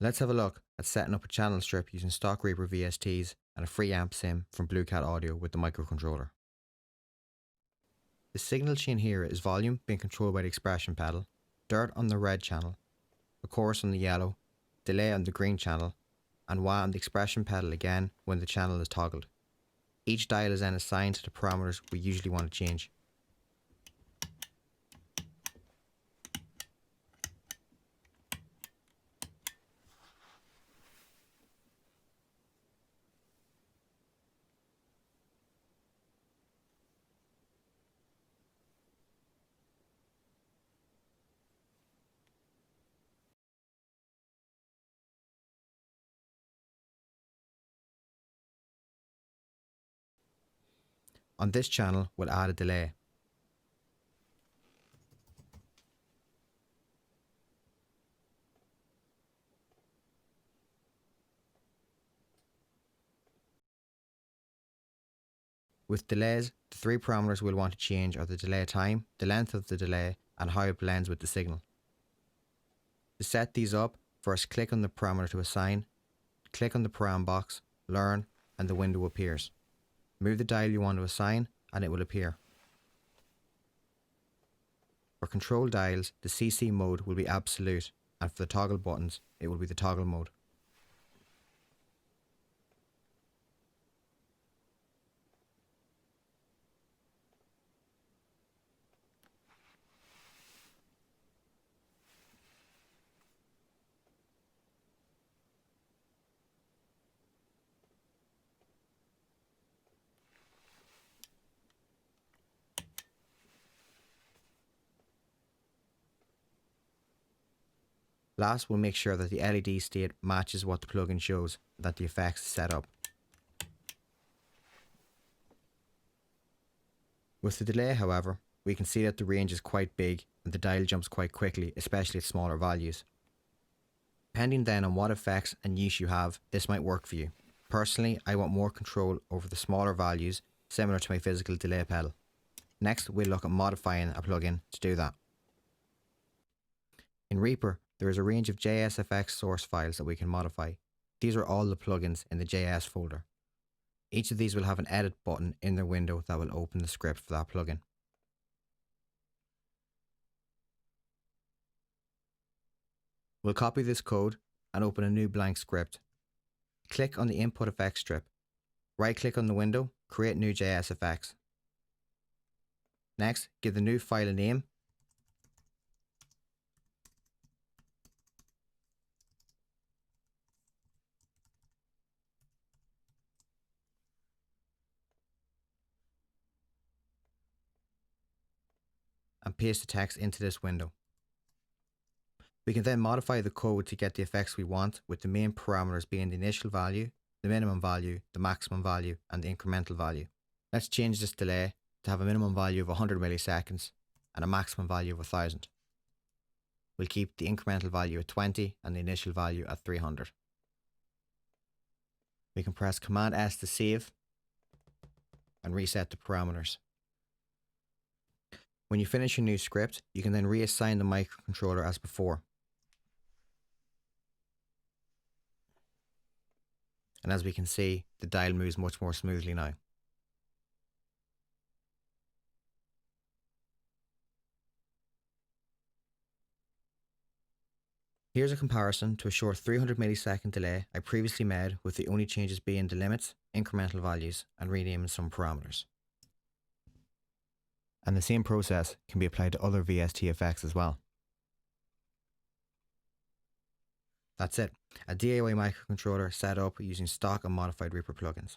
Let's have a look at setting up a channel strip using stock Reaper VSTs and a free amp sim from Blue Cat Audio with the microcontroller. The signal chain here is volume being controlled by the expression pedal, dirt on the red channel, a chorus on the yellow, delay on the green channel, and wah on the expression pedal again when the channel is toggled. Each dial is then assigned to the parameters we usually want to change. On this channel, we'll add a delay. With delays, the three parameters we'll want to change are the delay time, the length of the delay, and how it blends with the signal. To set these up, first click on the parameter to assign, click on the param box, learn, and the window appears. Move the dial you want to assign and it will appear. For control dials, the CC mode will be absolute, and for the toggle buttons, it will be the toggle mode. Last, we'll make sure that the LED state matches what the plugin shows, and that the effects is set up. With the delay, however, we can see that the range is quite big and the dial jumps quite quickly, especially at smaller values. Depending then on what effects and niche you have, this might work for you. Personally, I want more control over the smaller values, similar to my physical delay pedal. Next, we'll look at modifying a plugin to do that. In Reaper, there is a range of JSFX source files that we can modify. These are all the plugins in the JS folder. Each of these will have an edit button in their window that will open the script for that plugin. We'll copy this code and open a new blank script. Click on the input effects strip. Right click on the window, create new JSFX. Next, give the new file a name . And paste the text into this window. We can then modify the code to get the effects we want, with the main parameters being the initial value, the minimum value, the maximum value, and the incremental value. Let's change this delay to have a minimum value of 100 milliseconds and a maximum value of 1000. We'll keep the incremental value at 20 and the initial value at 300. We can press Command S to save and reset the parameters. When you finish your new script, you can then reassign the microcontroller as before. And as we can see, the dial moves much more smoothly now. Here's a comparison to a short 300 millisecond delay I previously made, with the only changes being the limits, incremental values, and renaming some parameters. And the same process can be applied to other VST effects as well. That's it, a DIY microcontroller set up using stock and modified Reaper plugins.